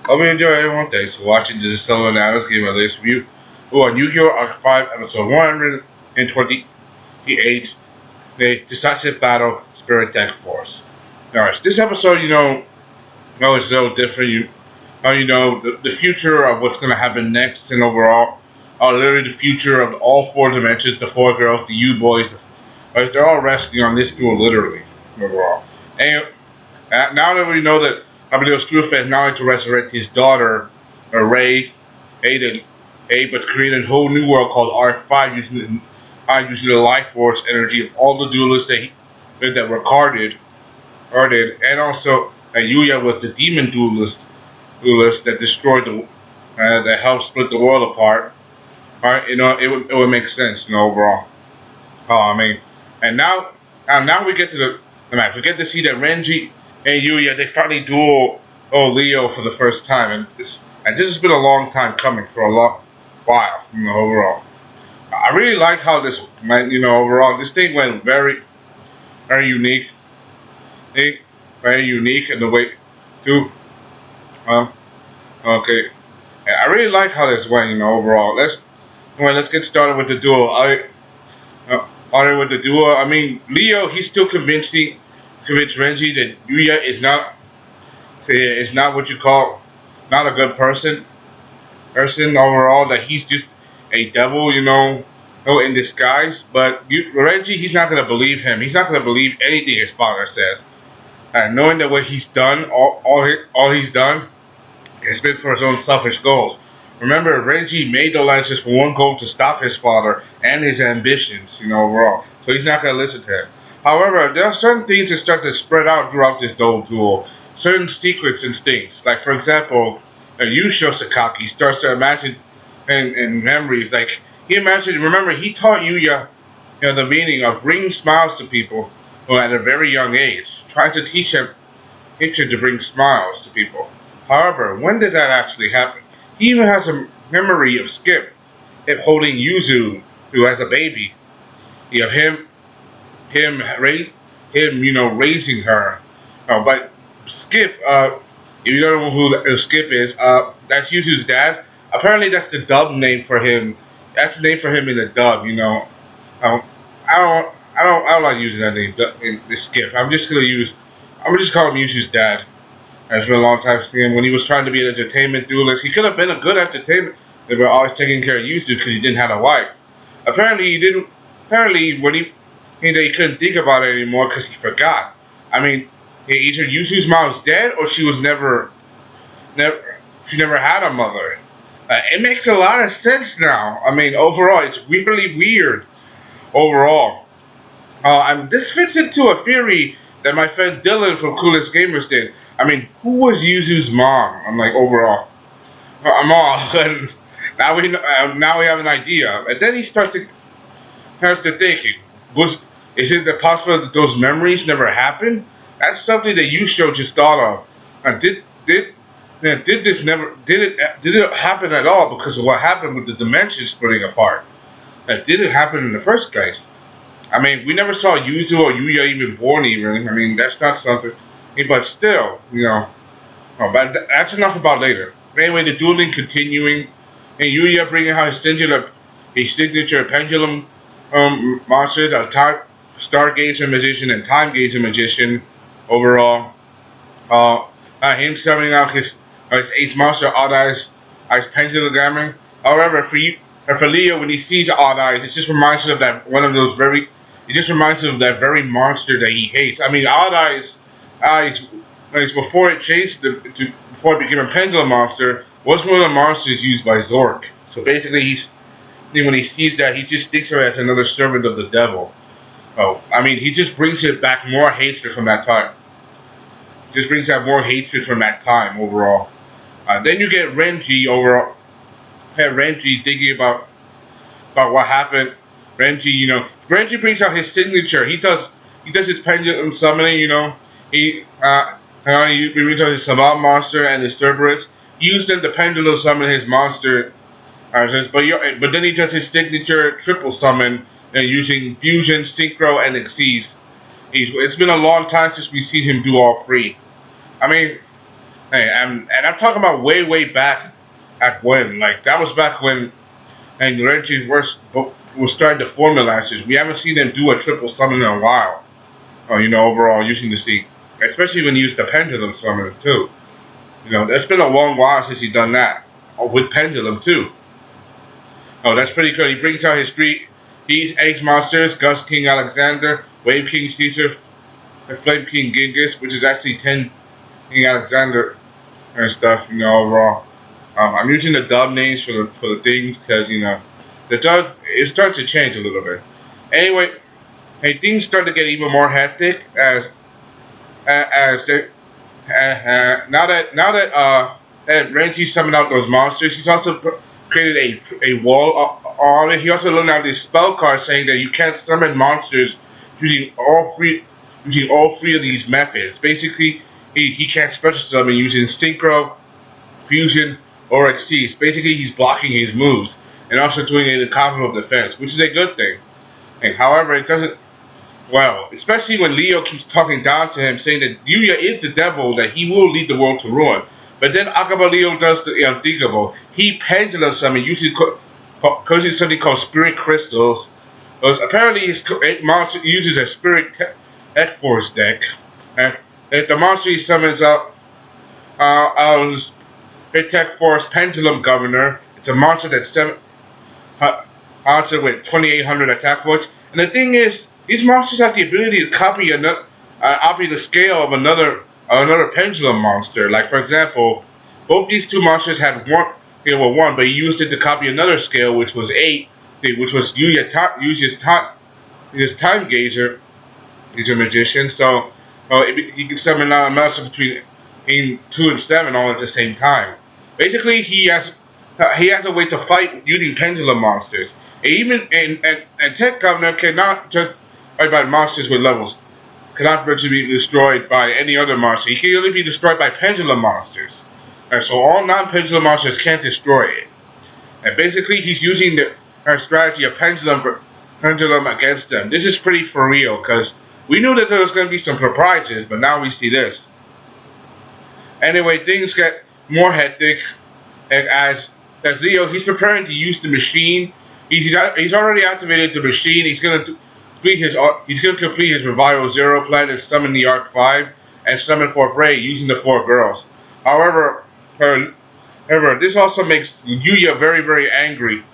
Hope you enjoy everyone. Thanks for watching. This is Sellavin. Now let's give my latest review. We're on Yugioh Arc 5, episode 128, the Decisive Battle Spirit Deck Force. Alright, so this episode, it's so different. The future of what's going to happen next and overall. Literally the future of all four dimensions, the four girls, the U boys, they're all resting on this duel, literally, overall. And now that we know that Akaban Leo is not only to resurrect his daughter, Ray, but create a whole new world called Arc 5 using the life force energy of all the duelists that were carded, and also Yuya was the demon duelist that destroyed that helped split the world apart. Alright, it would make sense, overall. And now we get to the match. We get to see that Renji and Yuya, they finally duel Leo for the first time, and this has been a long time coming for a long while, overall. I really like how this went, overall. This thing went very, very unique. Very unique in the way, too. Okay. I really like how this went, overall. Let's get started with the duel. I mean, Leo, he's still convinced Renji that Yuya is not what you call not a good person overall, that he's just a devil, in disguise. But Renji, he's not gonna believe him. He's not gonna believe anything his father says. Knowing that what he's done, all he's done, has been for his own selfish goals. Remember, Renji made the alliances for one goal: to stop his father and his ambitions, overall. So he's not gonna listen to him. However, there are certain things that start to spread out throughout this duel. Certain secrets and things. Like, for example, Yugioh Sakaki starts to imagine in memories. Like, remember, he taught Yuya, the meaning of bringing smiles to people at a very young age, trying to teach him to bring smiles to people. However, when did that actually happen? He even has a memory of Skip, holding Yuzu, who as a baby. Him raising her. But Skip, if you don't know who Skip is, that's Yuzu's dad. Apparently, that's the dub name for him. That's the name for him in the dub. I don't like using that name in the Skip. I'm just call him Yuzu's dad. It's been a long time since him. When he was trying to be an entertainment duelist, he could have been a good entertainment. They were always taking care of Yuzu because he didn't have a wife. Apparently, he didn't. Apparently, when he couldn't think about it anymore because he forgot. I mean, either Yuzu's mom's dead or she never had a mother. It makes a lot of sense now. I mean, overall, it's really weird. Overall, this fits into a theory that my friend Dylan from Coolest Gamers did. I mean, who was Yuzu's mom? I'm like, overall, I'm all. And now we have an idea, and then he starts to thinking. Is it possible that those memories never happened? That's something that Yugioh just thought of. Did it happen at all because of what happened with the dimensions splitting apart? Did it happen in the first place? I mean, we never saw Yuzu or Yuya even born even. I mean, that's not something. But still, but that's enough about later. Anyway, the dueling continuing, and Yuya bringing out his signature pendulum monsters, a Stargazer magician and Time Gazer magician. Overall, him summoning out his eighth monster, Odd Eyes pendulum gammering. However, for Leo, when he sees Odd Eyes, it just reminds him of that It just reminds him of that very monster that he hates. I mean, Odd Eyes. Before it became a pendulum monster, was one of the monsters used by Zarc. So basically, when he sees that, he just thinks of it as another servant of the devil. I mean, he just brings it back more hatred from that time. Just brings out more hatred from that time overall. Then you get Renji overall. Renji thinking about what happened. Renji brings out his signature. He does his pendulum summoning. He brings out his Savant monster and his Cerberus. He used them to pendulum summon his monster. But then he does his signature triple summon using Fusion, Synchro, and Exceed. It's been a long time since we've seen him do all three. I mean, Hey, and I'm talking about way back at when, like that was back when and Reggie was starting to formalize this. We haven't seen them do a triple summon in a while. Overall using the seat, especially when you use the pendulum summon too. It's been a long while since he's done that with pendulum too. Oh, that's pretty good. He brings out his three, these Ace monsters: Gust King Alexander, Wave King Caesar, and Flame King Genghis, which is actually 10 King Alexander and stuff. Overall. I'm using the dub names for the things because the dub it starts to change a little bit. Anyway, hey, things start to get even more hectic as they now that Renji summoned out those monsters. He's also created a wall on it. He also learned out this spell card saying that you can't summon monsters using all three of these methods. Basically, he can't special summon using synchro, fusion, or exceeds. Basically, he's blocking his moves and also doing it in combo of defense, which is a good thing. And however, it doesn't. Well, especially when Leo keeps talking down to him, saying that Yuya is the devil, that he will lead the world to ruin. But then Akaban Leo does the unthinkable. He pendulum summon using something called spirit crystals. Because apparently his monster uses a spirit X-Force deck. And if the monster he summons out Tech Force Pendulum Governor. It's a monster that's monster with 2,800 attack points. And the thing is, these monsters have the ability to copy the scale of another pendulum monster. Like for example, both these two monsters had one, but he used it to copy another scale, which was 8, which was Yuya's time gauger. He's a magician, so he can summon a monster between 2 and 7 all at the same time. Basically, he has a way to fight using pendulum monsters. And Tech Governor cannot just fight by monsters with levels. Cannot virtually be destroyed by any other monster. He can only be destroyed by pendulum monsters. And so all non-pendulum monsters can't destroy it. And basically, he's using our strategy of pendulum against them. This is pretty for real, because we knew that there was going to be some surprises, but now we see this. Anyway, things get more hectic as Leo, he's preparing to use the machine. He's already activated the machine. He's going to complete his Revival Zero plan and summon the Arc 5 and summon for Rei using the 4 girls. However, this also makes Yuya very angry.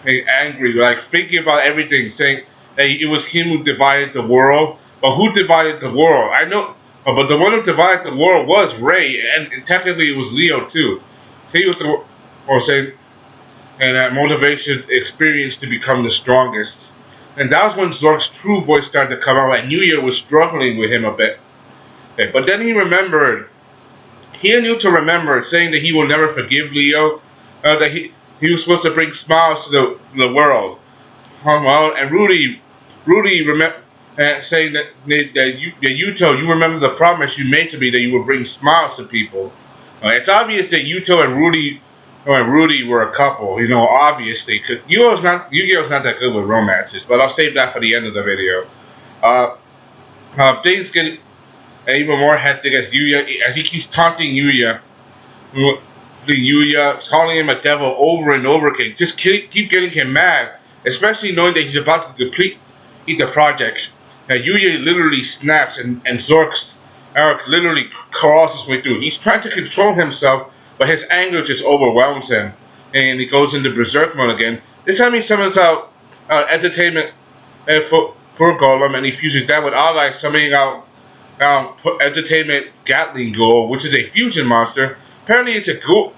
Angry, like thinking about everything, saying that it was him who divided the world. But who divided the world? I know. But the one who divided the world was Rei, and technically it was Leo too. He was and that motivation experience to become the strongest. And that was when Zarc's true voice started to come out, and Yuya was struggling with him a bit. But then he remembered. He knew to remember, saying that he will never forgive Leo, that he was supposed to bring smiles to the world. And Rudy saying that Yugioh, you remember the promise you made to me that you would bring smiles to people. It's obvious that Yugioh and Rudy were a couple. Obviously, because Yugioh's not that good with romances. But I'll save that for the end of the video. Things get even more hectic as he keeps taunting Yuya, calling him a devil over and over again. Just keep getting him mad, especially knowing that he's about to complete the project. Now Yuya literally snaps and Zarc's Eric literally crawls his way through. He's trying to control himself, but his anger just overwhelms him, and he goes into berserk mode again. This time he summons out entertainment for Golem, and he fuses that with Ally, summoning out entertainment Gatling Ghoul, which is a fusion monster. Apparently it's a ghoul,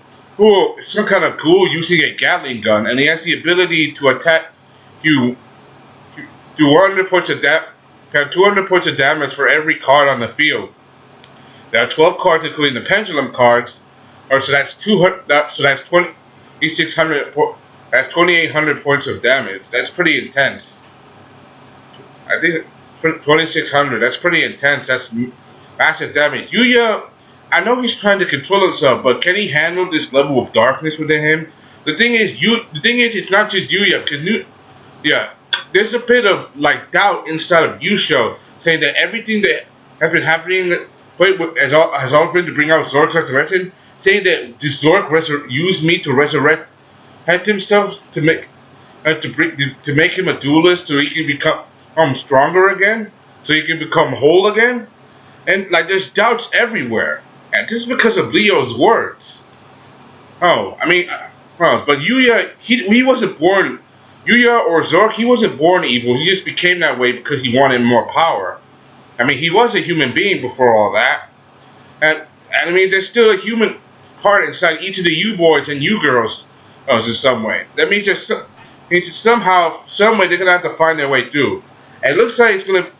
some kind of ghoul using a Gatling gun, and he has the ability to attack you. 200 points of have 200 points of damage for every card on the field. There are 12 cards, including the pendulum cards. So that's 2,600. That's 2,800 points of damage. That's pretty intense. I think 2,600. That's pretty intense. That's massive damage. Yuya, I know he's trying to control himself, but can he handle this level of darkness within him? The thing is, it's not just Yuya. There's a bit of doubt inside of Yugioh, saying that everything that has been happening has always been to bring out Zorc's resurrection, saying that this Zorc used me to resurrect himself to make him a duelist so he can become stronger again, so he can become whole again, and like there's doubts everywhere, and this is because of Leo's words. But Yuya, he wasn't born. Yuya or Zarc, he wasn't born evil. He just became that way because he wanted more power. I mean, he was a human being before all that, and I mean, there's still a human part inside each of the U boys and U girls, in some way. That means somehow, some way, they're gonna have to find their way through. And it looks like it's gonna,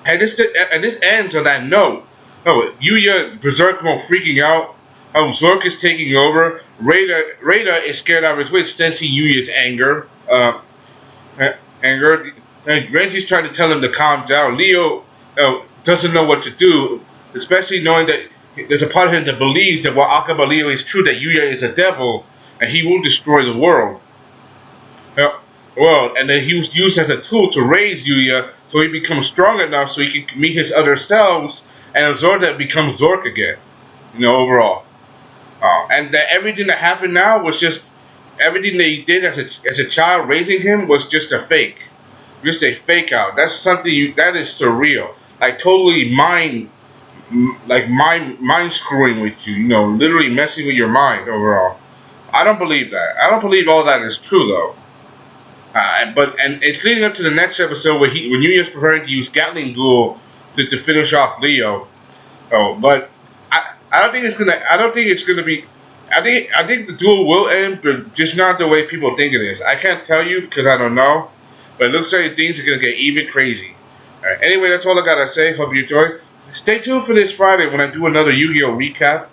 and this ends on that note. Yuya, Berserk freaking out. Zarc is taking over. Rada is scared out of his wits, sensing Yuya's anger. And Reggie's trying to tell him to calm down. Leo doesn't know what to do, especially knowing that there's a part of him that believes that while Akaban Leo is true, that Yuya is a devil and he will destroy the world. And then he was used as a tool to raise Yuya so he becomes strong enough so he can meet his other selves and absorb that becomes Zarc again. Overall. And that everything that happened now was just everything that he did as a child raising him was just a fake. Just a fake out. That's something that is surreal. Like totally mind screwing with you, literally messing with your mind overall. I don't believe that. I don't believe all that is true though. And it's leading up to the next episode when Yuya's preparing to use Gatling Ghoul to finish off Leo. But I don't think it's gonna be. I think the duel will end, but just not the way people think it is. I can't tell you because I don't know, but it looks like things are gonna get even crazy. Alright, anyway, that's all I gotta say. Hope you enjoyed. Stay tuned for this Friday when I do another Yu-Gi-Oh recap,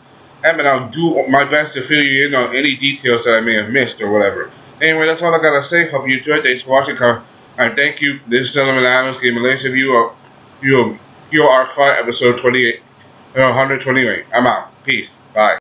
and I'll do my best to fill you in on any details that I may have missed or whatever. Anyway, that's all I gotta say. Hope you enjoyed. Thanks for watching. Alright, thank you. This is Sellavin Adams giving Malaysia view of Yu-Gi-Oh! Arc 5 episode 128. I'm out. Peace. Bye.